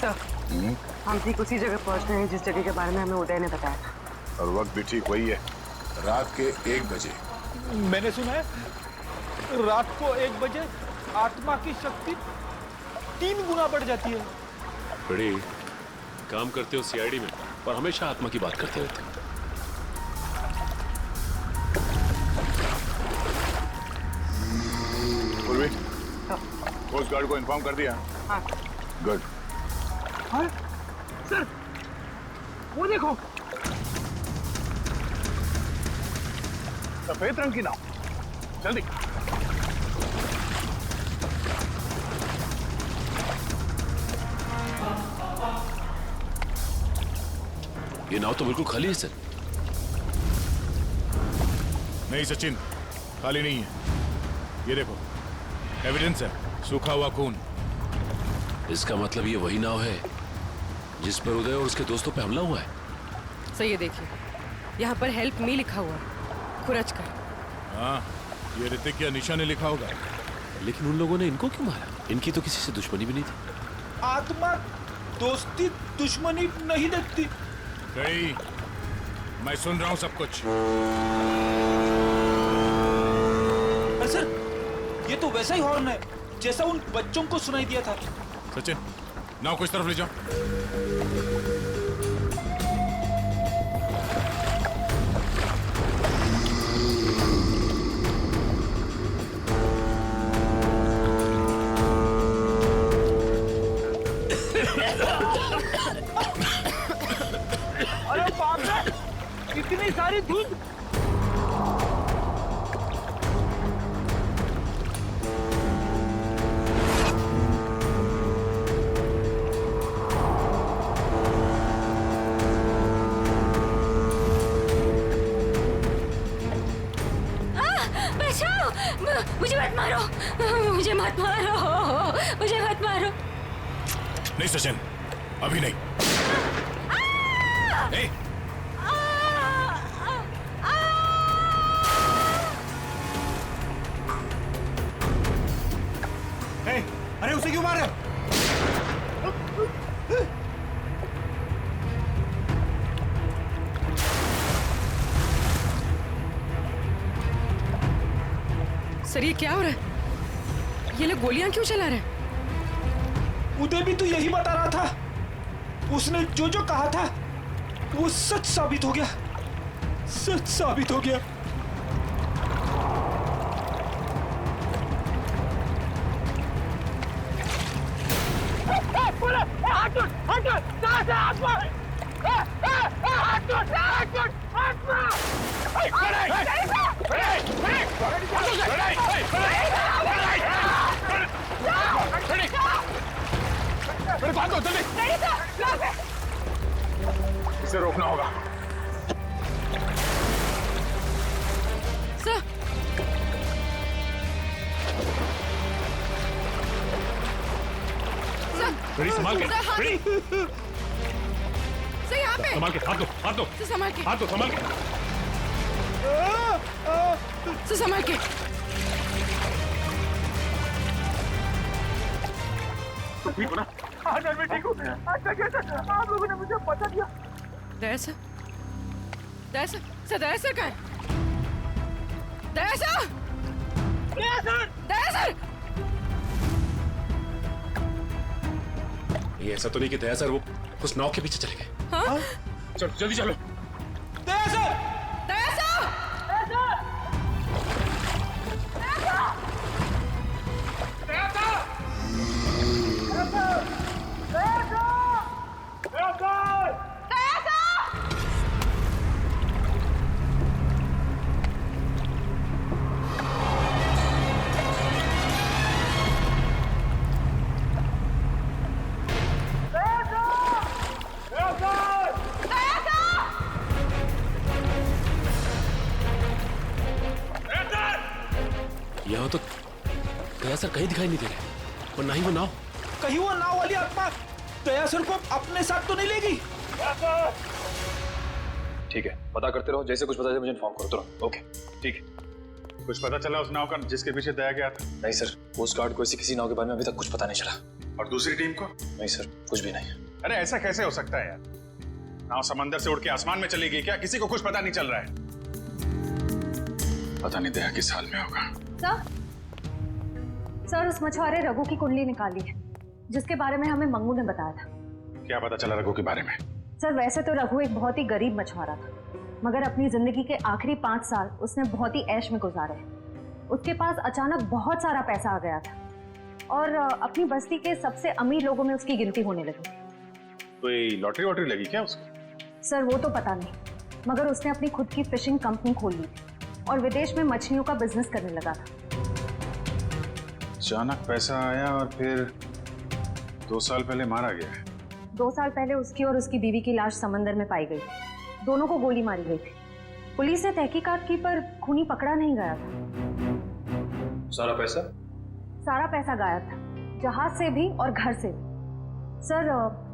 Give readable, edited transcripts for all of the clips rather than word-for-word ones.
Sir, हम ठीक उसी जगह पहुंच गए हैं जिस जगह के बारे में हमें उदय ने बताया था। और वक्त भी ठीक वही है, रात के 1 बजे। मैंने सुना है रात को 1 बजे आत्मा की शक्ति 3 गुना बढ़ जाती है। बड़ी काम करते हो सीआईडी में, पर हमेशा आत्मा की बात करते रहते हो। पूर्वी, कोस्ट गार्ड को इन्फॉर्म कर दिया? हाँ। गुड। हाँ? सर, वो देखो, सफेद रंग की नाव, जल्दी। ये नाव तो बिल्कुल खाली है सर। नहीं सचिन, खाली नहीं है। ये देखो, एविडेंस है, सूखा हुआ खून। इसका मतलब ये वही नाव है जिस पर उदय और उसके दोस्तों पे हमला हुआ है। सही है, देखिए यहाँ पर हेल्प मी लिखा हुआ है, खुरच कर। हाँ, ये ऋतिक या निशा ने लिखा होगा। लेकिन उन लोगों ने इनको क्यों मारा? इनकी तो किसी से दुश्मनी भी नहीं थी। आत्मा दोस्ती दुश्मनी नहीं देखती। गई, मैं सुन रहा हूँ सब कुछ। सर, ये तो वैसा ही हॉर्न है जैसा उन बच्चों को सुनाई दिया था। सचिन, नाव को इस तरफ ले जाओ। अरे बाप रे, कितनी सारी धुंध। मुझे मत मारो, मुझे मत मारो, मुझे मत मारो। नहीं सचिन, अभी नहीं। अरे उसे क्यों मारे? सर, ये क्या हो रहा है? ये लोग गोलियां क्यों चला रहे हैं? उदय भी तो यही बता रहा था। उसने जो जो कहा था वो सच साबित हो गया, सच साबित हो गया। इसे रोकना होगा। सर, बड़ी संभाल के, बड़ी सर यहाँ पे। संभाल के, हाथ दो, हाथ दो, सर संभाल के, हाथ दो, संभाल के। सर संभाल के। ठीक हो ना? हाँ सर, मैं ठीक हूँ। अच्छा कैसे आप लोगों ने मुझे बता दिया? दया सर, दया सर, सर दया सर कहाँ है? दया सर, दया सर, दया सर। ये ऐसा तो नहीं कि दया सर वो उस नाव के पीछे चले गए। हाँ? चलो जल्दी चलो। दया सर, दया सर, यहाँ तो दया सर कहीं दिखाई नहीं दे रहे, और ना ही वो नाव। कहीं वो नाव वाली आत्मा दया सर को अपने साथ तो नहीं लेगी? ठीक है, पता करते रहो, जैसे कुछ पता चले मुझे इन्फॉर्म करो तुरंत। ओके, ठीक है। कुछ पता चला उस नाव का जिसके पीछे दया गया था? नहीं सर, कोस्ट गार्ड को ऐसी किसी नाव के बारे में अभी तक कुछ पता नहीं चला। और दूसरी टीम को? नहीं सर, कुछ भी नहीं। अरे ऐसा कैसे हो सकता है यार? नाव समंदर से उड़ के आसमान में चली गई क्या? किसी को कुछ पता नहीं चल रहा है। पता नहीं दया किस हाल में होगा। सर उस मछुआरे रघु की कुंडली निकाली है जिसके बारे में हमें मंगू ने बताया था। क्या पता चला रघु के बारे में? सर वैसे तो रघु एक बहुत ही गरीब मछुआरा था, मगर अपनी जिंदगी के आखिरी 5 साल उसने बहुत ही ऐश में गुजारे। उसके पास अचानक बहुत सारा पैसा आ गया था और अपनी बस्ती के सबसे अमीर लोगों में उसकी गिनती होने लगी। कोई लॉटरी वॉटरी लगी क्या उसको? सर वो तो पता नहीं, मगर उसने अपनी खुद की फिशिंग कंपनी खोल ली और विदेश में मछलियों का बिजनेस करने लगा था। अचानक पैसा आया और फिर 2 साल पहले मारा गया। 2 साल पहले उसकी और उसकी बीवी की लाश समंदर में पाई गई। दोनों को गोली मारी गई थी। पुलिस ने तहकीकात की पर खूनी पकड़ा नहीं गया था। सारा पैसा? सारा पैसा गायब था, जहाज से भी और घर से भी। सर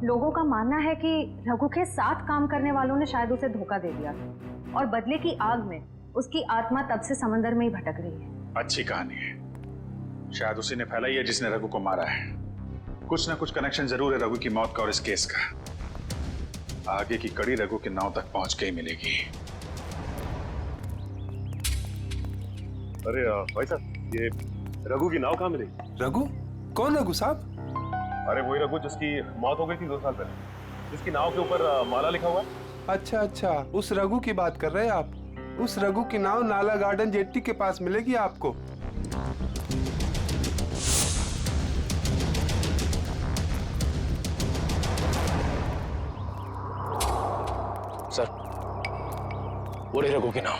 लोगों का मानना है कि रघु के साथ काम करने वालों ने शायद उसे धोखा दे दिया था और बदले की आग में उसकी आत्मा तब से समंदर में ही भटक रही है। अच्छी कहानी है। शायद उसी ने फैलाई है जिसने रघु को मारा है। कुछ ना कुछ कनेक्शन जरूर है रघु की मौत का और इस केस का। आगे की कड़ी रघु के नाव तक पहुंच के ही मिलेगी। अरे भाई साहब, ये रघु की नाव कहाँ मिलेगी? रघु? कौन रघु साहब? अरे वही रघु जिसकी मौत हो गई थी 2 साल पहले, जिसकी नाव के ऊपर माला लिखा हुआ है। अच्छा, उस रघु की बात कर रहे हैं आप? उस रघु की नाव नाला गार्डन जेट्टी के पास मिलेगी आपको। सर, वो रही रघु की नाव।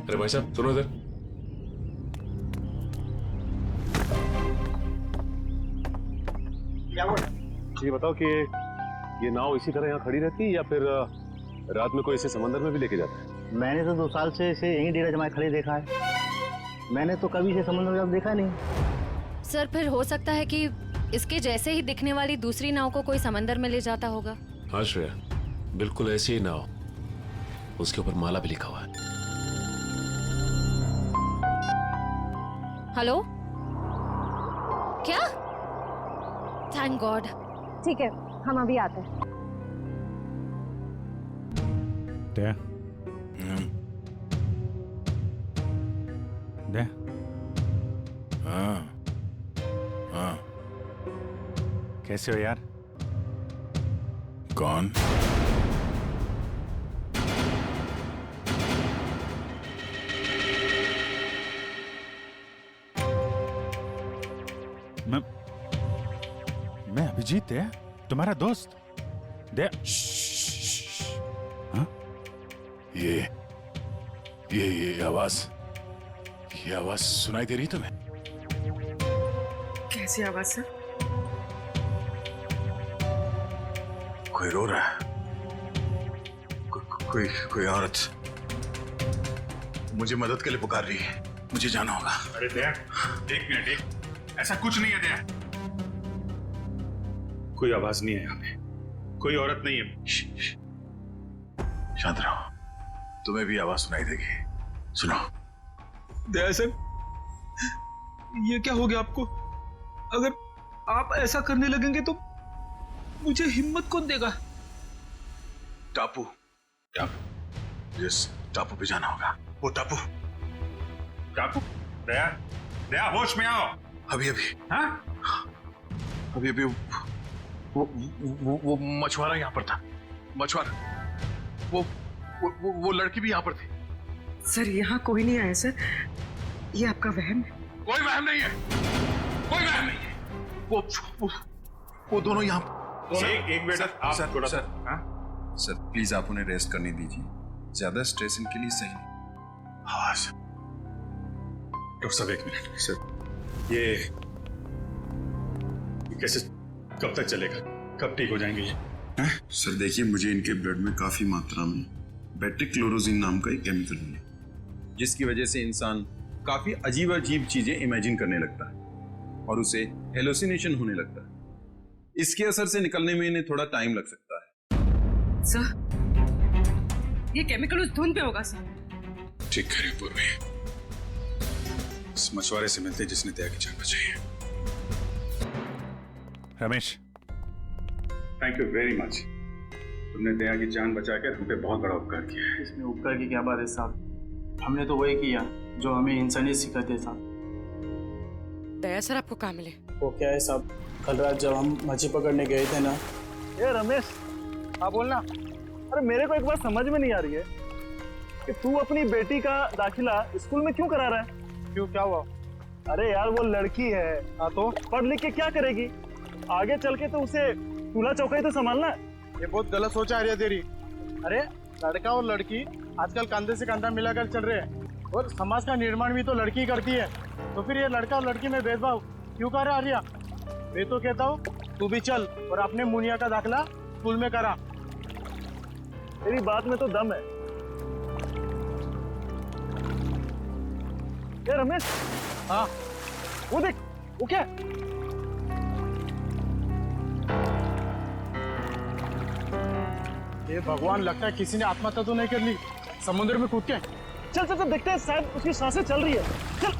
अरे भाई साहब सुनो इधर। ये बताओ कि ये नाव इसी तरह यहाँ खड़ी रहती है या फिर रात में कोई इसे समंदर में भी लेके जाता है? मैंने तो 2 साल से इसे यहीं डेरा जमाए खड़े देखा है। मैंने तो कभी इसे समंदर में देखा नहीं। सर फिर हो सकता है कि इसके जैसे ही दिखने वाली दूसरी नाव को कोई समंदर में ले जाता होगा। हाँ श्रेया, बिल्कुल ऐसी ही नाव, उसके ऊपर माला भी लिखा हुआ है। हेलो, क्या? Thank God. ठीक है, हम अभी आते हैं। दया, दया। हाँ, कैसे हो यार? कौन? मैं अभिजीत है, तुम्हारा दोस्त। दया। हाँ? ये आवाज सुनाई दे रही तुम्हें? कैसी आवाज सर? कोई रो रहा है। कोई औरत मुझे मदद के लिए पुकार रही है। मुझे जाना होगा। अरे दया, 1 मिनट, ऐसा कुछ नहीं है दया। कोई आवाज नहीं है यहाँ पे, कोई औरत नहीं है। शांत रहो, तुम्हें भी आवाज सुनाई देगी। सुनो। दया सर, ये क्या हो गया आपको? अगर आप ऐसा करने लगेंगे तो मुझे हिम्मत कौन देगा? टापू, जिस टापू पे जाना होगा, वो टापू। दया होश में आओ। अभी हाँ? अभी वो मछुआरा यहाँ पर था। मछुआरा, वो लड़की भी यहाँ पर थी। सर यहाँ कोई नहीं आया सर, ये आपका वहम है। कोई वहम नहीं है, कोई वहम नहीं है। वो दोनों यहाँ। एक मिनट आप थोड़ा सा। सर प्लीज आप उन्हें रेस्ट करने दीजिए, ज्यादा स्ट्रेस इनके लिए सही नहीं। हाँ सर। डॉक्टर साहब 1 मिनट। सर कैसे, कब तक चलेगा, कब ठीक हो जाएंगे ये? सर देखिए, मुझे इनके ब्लड में काफी मात्रा में बेटिक्लोरोजिन नाम का एक केमिकल मिला, जिसकी वजह से इंसान काफी अजीब अजीब चीजें इमेजिन करने लगता है और उसे हेलुसिनेशन होने लगता है। इसके असर से निकलने में इन्हें थोड़ा टाइम लग सकता है। सर, ये केमिकल उस धुंध पे होगा सर। ठीक कह रही पूर्वी, इस मछुआरे से मिलते जिसने दया की जान बचाई है। Ramesh, thank you very much. तुमने दया की जान बचाकर हम पे बहुत बड़ा उपकार किया है। इसमें उपकार की क्या बात है साहब, हमने तो वही किया जो हमें इंसानियत सिखाते साहब। दया सर आपको कहाँ मिले? वो क्या है साहब, कल रात जब हम मछली पकड़ने गए थे ना। ये रमेश, हाँ बोलना। अरे मेरे को एक बात समझ में नहीं आ रही है कि तू अपनी बेटी का दाखिला स्कूल में क्यों करा रहा है? क्यों, क्या हुआ? अरे यार वो लड़की है, हाँ तो पढ़ लिख के क्या करेगी? आगे चल के तो उसे चूल्हा चौका तो संभालना है। ये बहुत गलत सोच आ रही है तेरी। अरे लड़का और लड़की आजकल कंधे से कंधा मिलाकर चल रहे हैं और समाज का निर्माण भी तो लड़की करती है, तो फिर ये लड़का और लड़की में भेदभाव क्यों कर रहा है आर्या? मैं तो कहता हूँ तू भी चल और अपने मुनिया का दाखिला स्कूल में करा। तेरी बात में तो दम है। ये रमेश, हाँ वो देख, वो क्या? ये भगवान, लगता है किसी ने आत्महत्या तो नहीं कर ली समुद्र में कूद के। चल चल चल देखते हैं, शायद उसकी सांसें चल रही है। चल।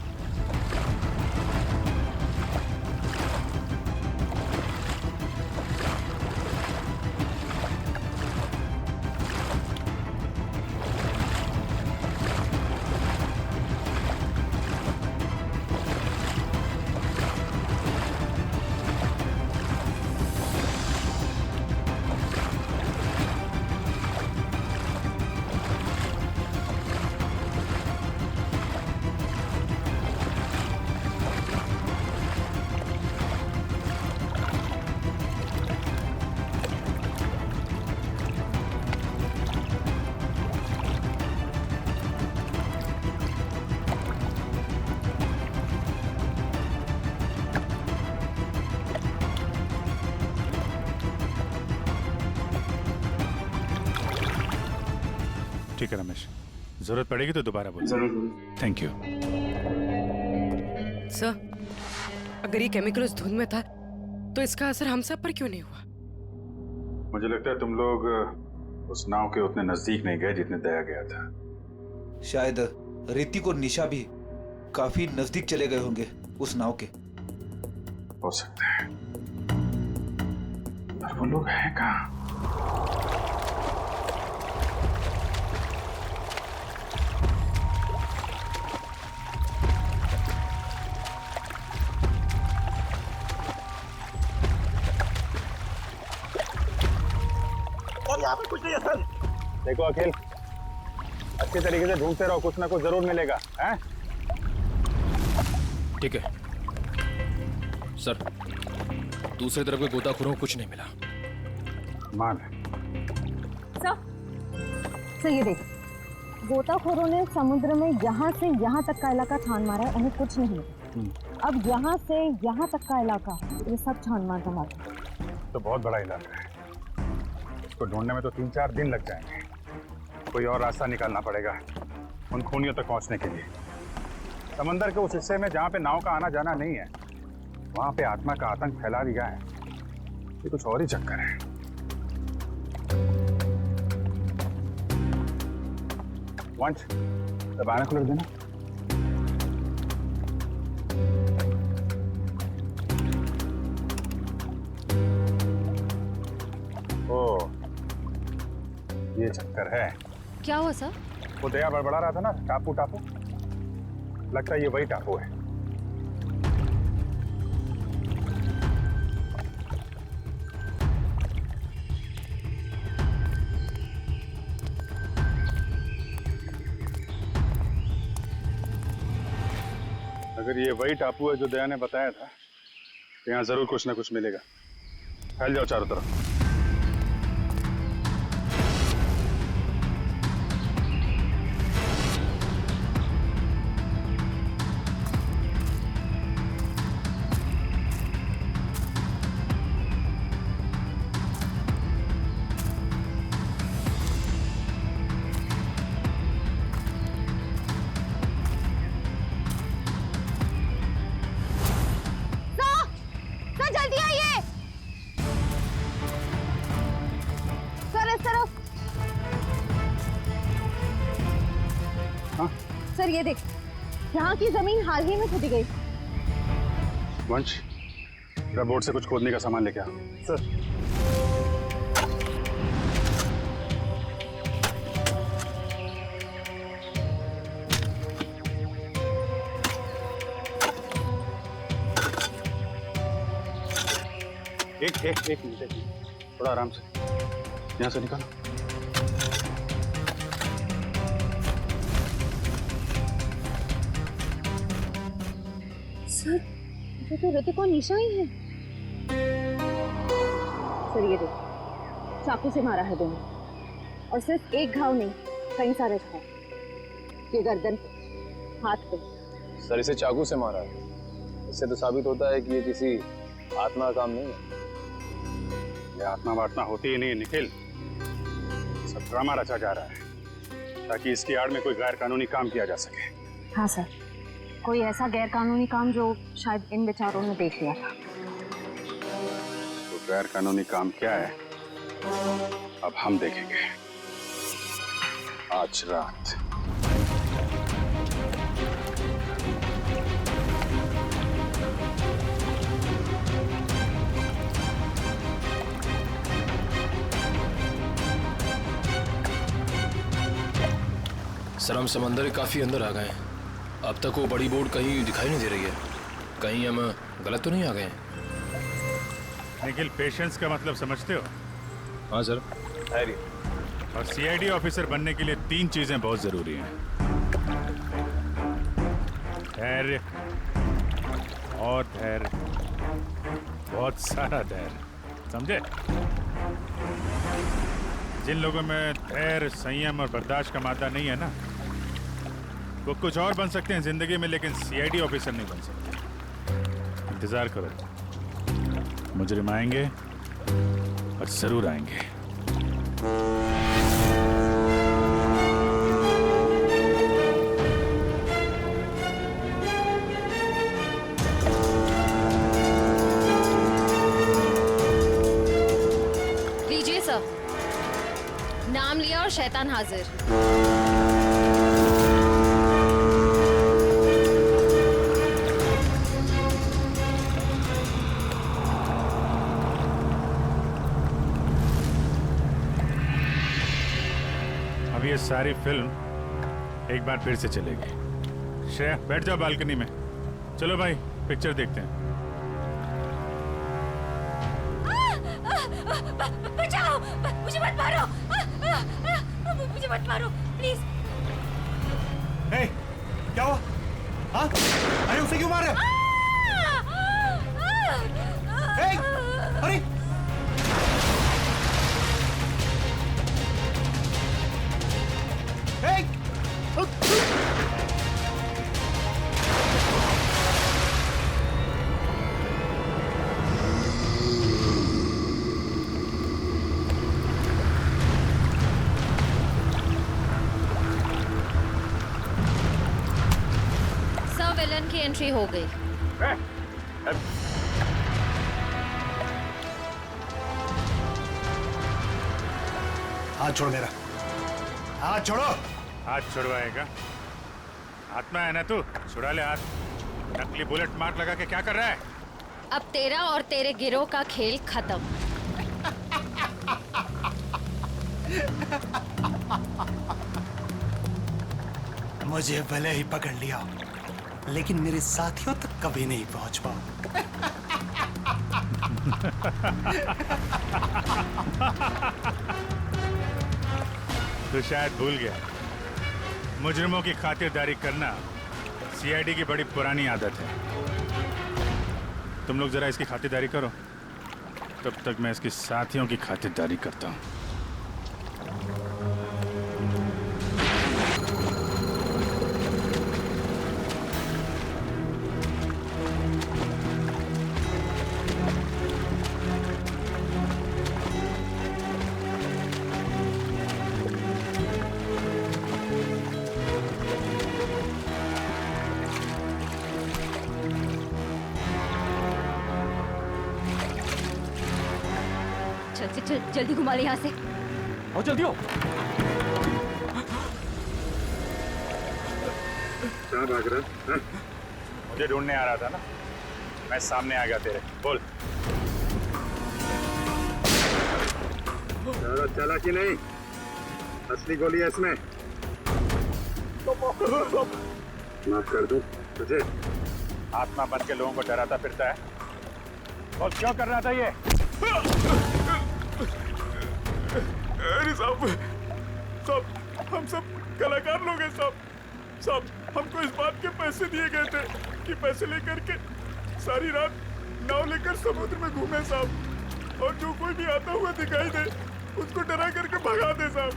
ठीक है रमेश, जरूरत पड़ेगी तो दोबारा बोल। जरूर। Thank you. सर, अगर ये केमिकल उस धुंध में था तो इसका असर हम सब पर क्यों नहीं हुआ? मुझे लगता है तुम लोग उस नाव के उतने नजदीक नहीं गए जितने दया गया था। शायद ऋतिक और निशा भी काफी नजदीक चले गए होंगे उस नाव के। हो सकता है, पर वो लोग हैं कहाँ? यहाँ पे कुछ नहीं है सर। देखो अखिल, अच्छे तरीके से ढूंढते रहो, कुछ ना कुछ जरूर मिलेगा। हैं? ठीक है सर, दूसरी तरफ के गोताखोरों को कुछ नहीं मिला। मान सर ये देख, गोताखोरों ने समुद्र में यहाँ से यहाँ तक का इलाका छान मारा है, उन्हें कुछ नहीं मिला। अब यहाँ से यहाँ तक का इलाका, ये सब छान मार दमार। तो बहुत बड़ा इलाका है, इसको ढूंढने में तो 3-4 दिन लग जाएंगे। कोई और रास्ता निकालना पड़ेगा उन खूनियों तक पहुंचने के लिए। समंदर के उस हिस्से में जहाँ पे नाव का आना जाना नहीं है, वहाँ पे आत्मा का आतंक फैला दिया है। ये कुछ और ही चक्कर है। वंश, दबाना खुल देना। ओ, ये चक्कर है। क्या हुआ सर? वो दया बड़बड़ा रहा था ना, टापू टापू, लगता है ये वही टापू है। अगर ये वही टापू है जो दया ने बताया था, तो यहाँ जरूर कुछ ना कुछ मिलेगा। फैल जाओ चारों तरफ। ये देख, यहाँ की जमीन हाल ही में खोदी गई। वंश, जरा बोर्ड से कुछ खोदने का सामान लेके आ। सर। एक मिनट, थोड़ा आराम से, यहाँ से निकालो। सर, ये तो ऋतिक और निशा ही है। सर ये देख, चाकू से मारा है दोनों, और सिर्फ एक घाव नहीं, कई सारे घाव। ये गर्दन, हाथ पे। सर इसे चाकू से मारा है, इससे तो साबित होता है कि ये किसी आत्मा का काम नहीं है। ये आत्मा वात्मा होती ही नहीं निखिल, सब ड्रामा रचा जा रहा है ताकि इसकी आड़ में कोई गैर कानूनी काम किया जा सके। हाँ सर, कोई ऐसा गैर कानूनी काम जो शायद इन बेचारों ने देख लिया था। तो गैर कानूनी काम क्या है अब हम देखेंगे आज रात। सर हम समंदर के काफी अंदर आ गए हैं। अब तक वो बड़ी बोट कहीं दिखाई नहीं दे रही है। कहीं हम गलत तो नहीं आ गए हैं? निखिल, पेशेंस का मतलब समझते हो? हाँ सर। धैर्य। और सीआईडी ऑफिसर बनने के लिए 3 चीजें बहुत जरूरी हैं। धैर्य और धैर्य, बहुत सारा धैर्य, समझे? जिन लोगों में धैर्य, संयम और बर्दाश्त का मादा नहीं है ना, वो कुछ और बन सकते हैं जिंदगी में, लेकिन सीआईडी ऑफिसर नहीं बन सकते। इंतजार करो, मुजरिम आएंगे और जरूर आएंगे। लीजिए सर, नाम लिया और शैतान हाजिर। अब ये सारी फिल्म एक बार फिर से चलेगी। श्रेया, बैठ जाओ बालकनी में। चलो भाई, पिक्चर देखते हैं। बचाओ, मुझे मत मारो, मुझे मत मारो प्लीज। हे, क्या हुआ? हाँ? अरे उसे क्यों मार रहे हो? हे, अरे हे, विलन की एंट्री हो गई। हाथ छोड़ मेरा, हाथ छोड़ो। हाथ छुड़वाएगा? आत्मा है ना तू, छुड़ा ले हाथ। नकली बुलेट मार्क लगा के क्या कर रहा है? अब तेरा और तेरे गिरोह का खेल खत्म। मुझे भले ही पकड़ लिया, लेकिन मेरे साथियों तक कभी नहीं पहुंच पाओ। तू शायद भूल गया, मुजरिमों की खातिरदारी करना सीआईडी की बड़ी पुरानी आदत है। तुम लोग जरा इसकी खातिरदारी करो, तब तक मैं इसके साथियों की खातिरदारी करता हूँ। चल जल्दी घुमा ले यहाँ से। आओ जल्दी हो। कहाँ भाग रहा? मुझे ढूंढने आ रहा था ना, मैं सामने आ गया तेरे। बोल चला कि नहीं? असली गोली है इसमें। माफ कर दूं तुझे? आत्मा बन के लोगों को डराता फिरता है और क्यों कर रहा था ये? अरे साहब, हम सब कलाकार लोग हैं साहब। हमको इस बात के पैसे दिए गए थे कि पैसे लेकर के सारी रात नाव लेकर समुद्र में घूमे साहब, और जो कोई भी आता हुआ दिखाई दे उसको डरा करके भगा दे साहब।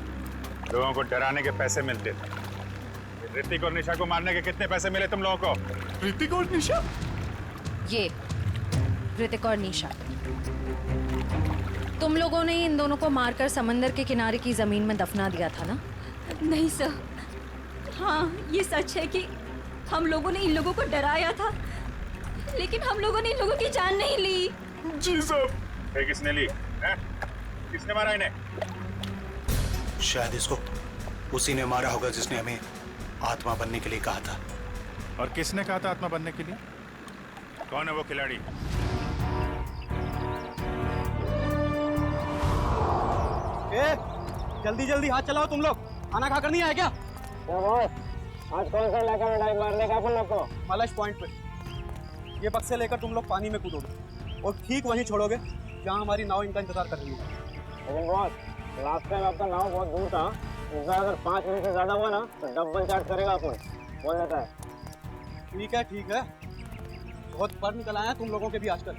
लोगों को डराने के पैसे मिलते थे। ऋतिक और निशा को मारने के कितने पैसे मिले तुम लोगों को? ऋतिक और निशा? ये ऋतिक और निशा, तुम लोगों ने इन दोनों को मारकर समंदर के किनारे की जमीन में दफना दिया था ना? नहीं सर, हाँ ये सच है कि हम लोगों ने इन लोगों को डराया था, लेकिन हम लोगों ने इन लोगों की जान नहीं ली। जी साहब। किसने ली है? किसने मारा इन्हें? शायद इसको उसी ने मारा होगा जिसने हमें आत्मा बनने के लिए कहा था। और किसने कहा था आत्मा बनने के लिए? कौन है वो खिलाड़ी? जल्दी जल्दी हाथ चलाओ तुम लोग, खाना खाकर नहीं आए क्या? आज कौन सा इलाका में डाइव मारने का अपन लोग को? मलश पॉइंट पे। ये बक्से लेकर तुम लोग पानी में कूदोगे और ठीक वहीं छोड़ोगे जहाँ हमारी नाव इनका इंतजार कर रही है। लेकिन बॉस, लास्ट टाइम आपका नाव बहुत दूर था, इस बार अगर 5 मिनट से ज्यादा हुआ ना तो डबल चार्ज करेगा अपन, बोल देता है। ठीक है, बहुत पर निकल आया तुम लोगों के भी आजकल।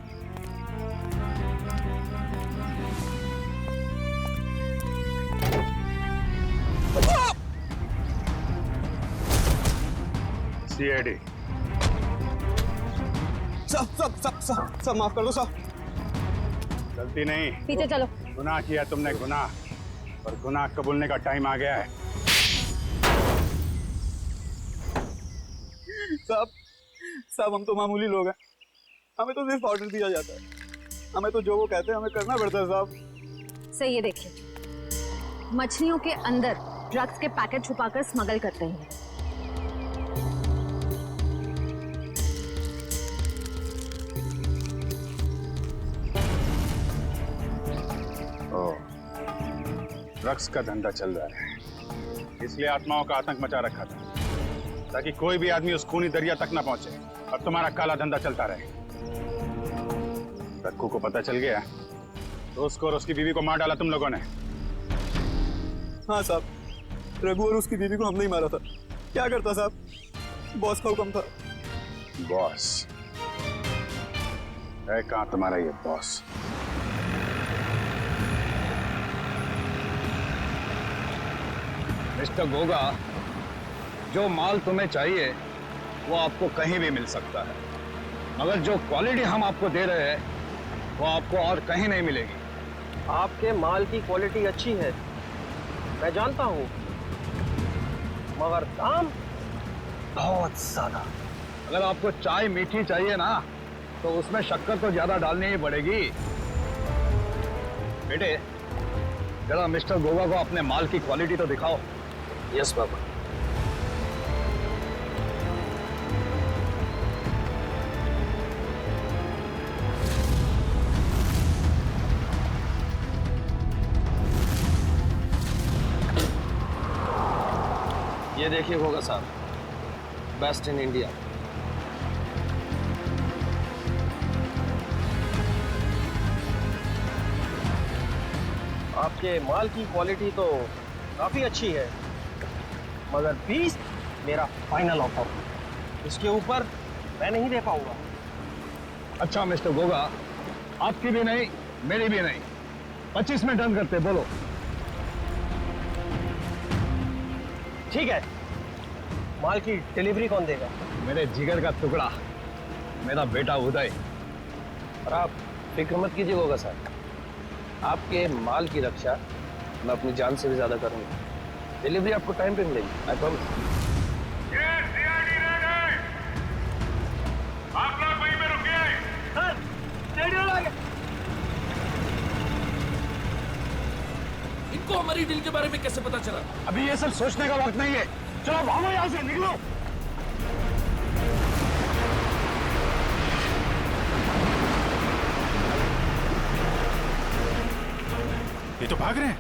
CID। सब माफ कर दो साहब। गलती नहीं, पीछे चलो। गुनाह किया तुमने, गुनाह, और गुनाह कबूलने का टाइम आ गया है। साहब हम तो मामूली लोग हैं, हमें तो सिर्फ ऑर्डर दिया जाता है, हमें तो जो वो कहते हैं हमें करना पड़ता है साहब। सही है, देखिए मछलियों के अंदर ड्रग्स के पैकेट छुपाकर स्मगल करते हैं। ड्रग्स का धंधा चल रहा है, इसलिए आत्माओं का आतंक मचा रखा था ताकि कोई भी आदमी उस खूनी दरिया तक ना पहुंचे और तुम्हारा काला धंधा चलता रहे। रक्कू को पता चल गया तो उसको और उसकी बीवी को मार डाला तुम लोगों ने। हाँ साहब, रघु और उसकी बीवी को हमने ही मारा था। क्या करता साहब, बॉस का हुक्म था। बॉस है कहाँ तुम्हारा ये बॉस? मिस्टर गोगा, जो माल तुम्हें चाहिए वो आपको कहीं भी मिल सकता है, मगर जो क्वालिटी हम आपको दे रहे हैं वो आपको और कहीं नहीं मिलेगी। आपके माल की क्वालिटी अच्छी है, मैं जानता हूँ, मगर दाम बहुत ज्यादा। अगर आपको चाय मीठी चाहिए ना तो उसमें शक्कर तो ज्यादा डालनी ही पड़ेगी। बेटे, जरा मिस्टर गोगा को अपने माल की क्वालिटी तो दिखाओ। यस बाबा। ये देखिए गोगा साहब, बेस्ट इन इंडिया। आपके माल की क्वालिटी तो काफी अच्छी है, मगर 20 मेरा फाइनल ऑफर, इसके ऊपर मैं नहीं दे पाऊंगा। अच्छा मिस्टर गोगा, आपकी भी नहीं मेरी भी नहीं, 25 में डन करते, बोलो। ठीक है, माल की डिलीवरी कौन देगा? मेरे जिगर का टुकड़ा, मेरा बेटा उदय। और आप फिक्र मत कीजिए गोगा साहब, आपके माल की रक्षा मैं अपनी जान से भी ज्यादा करूंगा। डिलीवरी आपको टाइम पे मिलेगी, आई प्रॉमिस। आप लोग वहीं पे रुकिए। इनको हमारी डील के बारे में कैसे पता चला? अभी ये सब सोचने का वक्त नहीं है, चलो भागो यहाँ से, निकलो। ये तो भाग रहे हैं।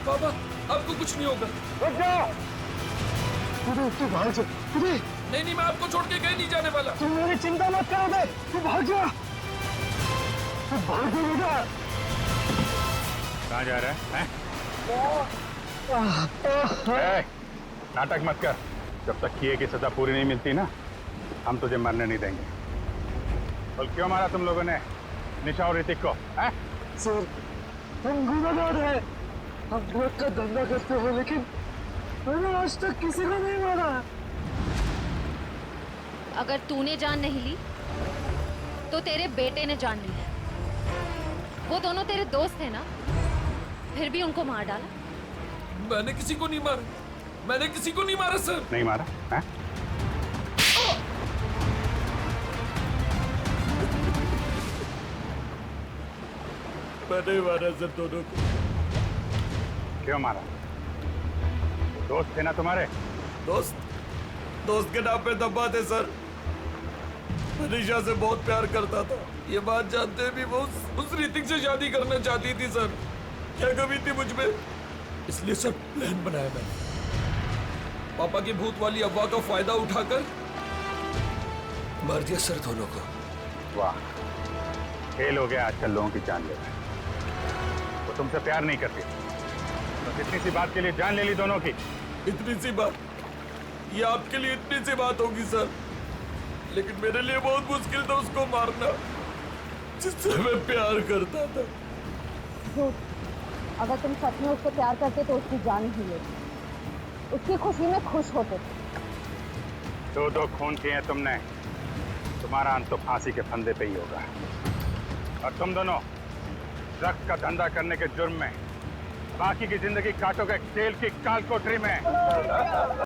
बाबा आपको कुछ नहीं होगा। रुक जाओ। तू भाग जा। नहीं मैं आपको छोड़ के कहीं नहीं जाने वाला। तुम मेरी चिंता मत करो दे। तू भाग जा। कहाँ जा रहा है? नाटक मत कर। जब तक किए की सजा पूरी नहीं मिलती ना, हम तुझे मरने नहीं देंगे। बोल क्यों मारा तुम लोगों ने निशा और ऋतिक को? सर हम गुनहगार हैं। हम ड्रग का धंधा करते हो, लेकिन मैंने आज तक किसी को नहीं मारा। अगर तूने जान नहीं ली तो तेरे बेटे ने जान ली है। वो दोनों तेरे दोस्त थे ना, फिर भी उनको मार डाला। मैंने किसी को नहीं मारा। मैंने किसी को नहीं मारा सर। नहीं मारा है? मैंने मारा सर दोनों को। क्यों मारा? दोस्त थे ना तुम्हारे? दोस्त के नाम पे दबा थे सर। मैं निशा से बहुत प्यार करता था। ये बात जानते भी वो उस ऋतिक से शादी करना चाहती थी सर। क्या कमी थी मुझ में, इसलिए सर प्लान बनाया मैंने। पापा की भूत वाली अफवाह का फायदा उठाकर मार दिया सर दोनों को। वाह, खेल हो गया आजकल लोगों की जान लेना। वो तुमसे प्यार नहीं करती, बस इतनी सी बात के लिए जान ले ली दोनों की। इतनी सी बात? ये आपके लिए इतनी सी बात होगी सर, लेकिन मेरे लिए बहुत मुश्किल था उसको मारना जिससे मैं प्यार करता था। अगर तुम सच में उससे प्यार करते तो उसकी जान ही लेती। उसकी खुशी में खुश होते थे। दो खून किए हैं तुमने, तुम्हारा अंत तो फांसी के फंदे पे ही होगा। और तुम दोनों ड्रग्स का धंधा करने के जुर्म में बाकी की जिंदगी काटोगे जेल की काल कोठरी में।